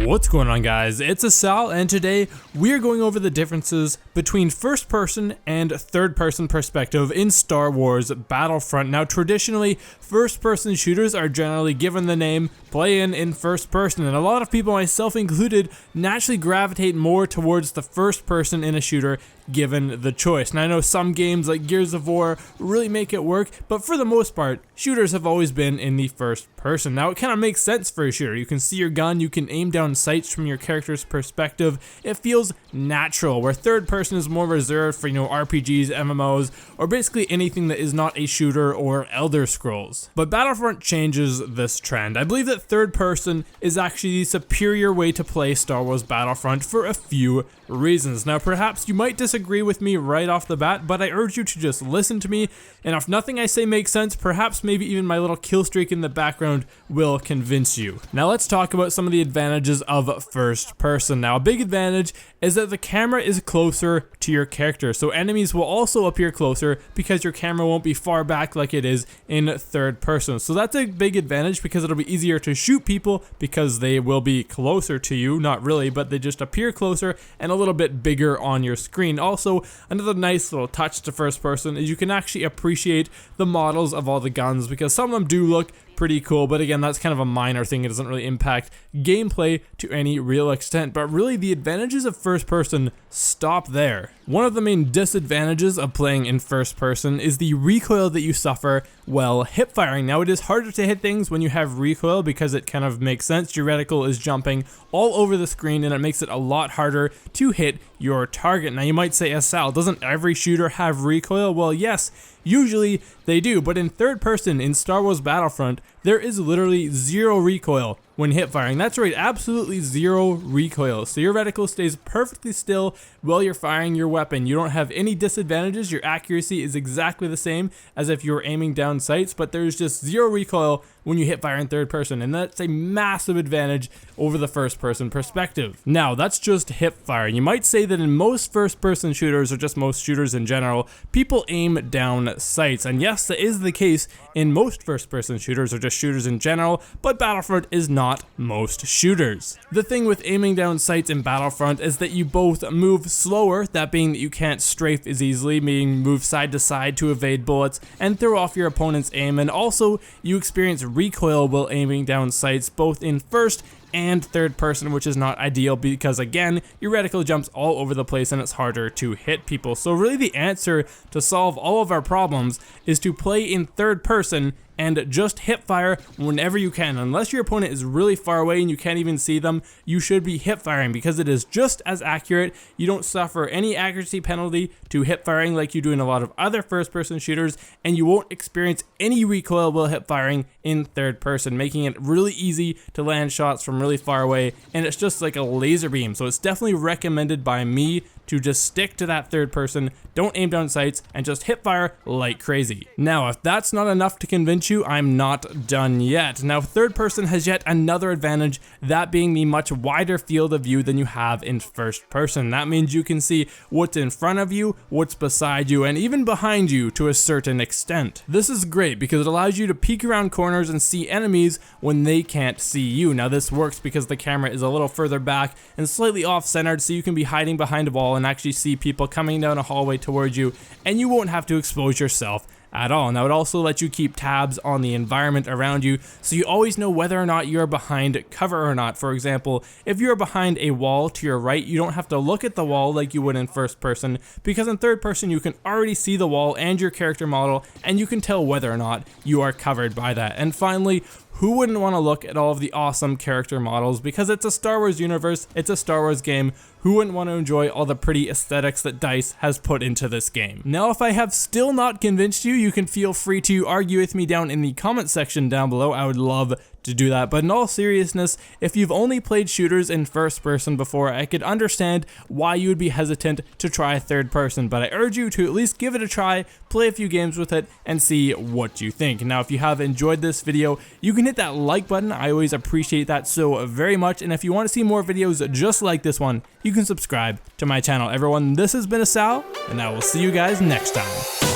What's going on, guys? It's Asal, and today we're going over the differences between first person and third person perspective in Star Wars Battlefront. Now, traditionally, first person shooters are generally given the name play in first person, and a lot of people, myself included, naturally gravitate more towards the first person in a shooter given the choice. And I know some games like Gears of War really make it work, but for the most part, shooters have always been in the first person. Now, it kind of makes sense for a shooter. You can see your gun, you can aim down sights from your character's perspective. It feels natural, where third person is more reserved for, RPGs, MMOs, or basically anything that is not a shooter or Elder Scrolls. But Battlefront changes this trend. I believe that third person is actually the superior way to play Star Wars Battlefront for a few reasons. Now, perhaps you might disagree with me right off the bat, but I urge you to just listen to me, and if nothing I say makes sense, perhaps maybe even my little kill streak in the background will convince you. Now, let's talk about some of the advantages of first person. Now, a big advantage is that the camera is closer to your character, so enemies will also appear closer because your camera won't be far back like it is in third person. So that's a big advantage because it'll be easier to shoot people because they will be closer to you. Not really, but they just appear closer and a little bit bigger on your screen. Also, another nice little touch to first person is you can actually appreciate the models of all the guns, because some of them do look pretty cool, but again, that's kind of a minor thing. It doesn't really impact gameplay to any real extent, but really the advantages of first person stop there. One of the main disadvantages of playing in first person is the recoil that you suffer while hip firing. Now, it is harder to hit things when you have recoil because it kind of makes sense. Your reticle is jumping all over the screen and it makes it a lot harder to hit your target. Now, you might say, Asal, doesn't every shooter have recoil? Well, yes, usually they do, but in third person in Star Wars Battlefront, there is literally zero recoil when hip firing. That's right, absolutely zero recoil. So your reticle stays perfectly still while you're firing your weapon. You don't have any disadvantages. Your accuracy is exactly the same as if you were aiming down sights, but there's just zero recoil when you hip fire in third person, and that's a massive advantage over the first person perspective. Now, that's just hip firing. You might say that in most first person shooters, or just most shooters in general, people aim down sights, and yes, that is the case in most first person shooters, or just shooters in general, but Battlefront is not most shooters. The thing with aiming down sights in Battlefront is that you both move slower, that being that you can't strafe as easily, meaning move side to side to evade bullets and throw off your opponent's aim, and also you experience recoil while aiming down sights both in first and third person, which is not ideal because, again, your reticle jumps all over the place and it's harder to hit people. So really the answer to solve all of our problems is to play in third person and just hip fire whenever you can. Unless your opponent is really far away and you can't even see them, you should be hip firing because it is just as accurate. You don't suffer any accuracy penalty to hip firing like you do in a lot of other first person shooters, and you won't experience any recoil while hip firing in third person, making it really easy to land shots from really far away, and it's just like a laser beam. So it's definitely recommended by me to just stick to that third person, don't aim down sights, and just hip fire like crazy. Now, if that's not enough to convince you, I'm not done yet. Now, third person has yet another advantage, that being the much wider field of view than you have in first person. That means you can see what's in front of you, what's beside you, and even behind you to a certain extent. This is great because it allows you to peek around corners and see enemies when they can't see you. Now, this works because the camera is a little further back and slightly off-centered, so you can be hiding behind a wall and actually see people coming down a hallway towards you, and you won't have to expose yourself at all. Now, it also lets you keep tabs on the environment around you, so you always know whether or not you're behind cover or not. For example, if you're behind a wall to your right, you don't have to look at the wall like you would in first person, because in third person you can already see the wall and your character model, and you can tell whether or not you are covered by that. And finally, who wouldn't want to look at all of the awesome character models? Because it's a Star Wars universe, it's a Star Wars game. Who wouldn't want to enjoy all the pretty aesthetics that DICE has put into this game? Now, if I have still not convinced you, you can feel free to argue with me down in the comment section down below. I would love to do that. But in all seriousness, if you've only played shooters in first person before, I could understand why you would be hesitant to try third person, but I urge you to at least give it a try, play a few games with it, and see what you think. Now, if you have enjoyed this video, you can hit that like button. I always appreciate that so very much, and if you want to see more videos just like this one, you can subscribe to my channel. Everyone, this has been Asal, and I will see you guys next time.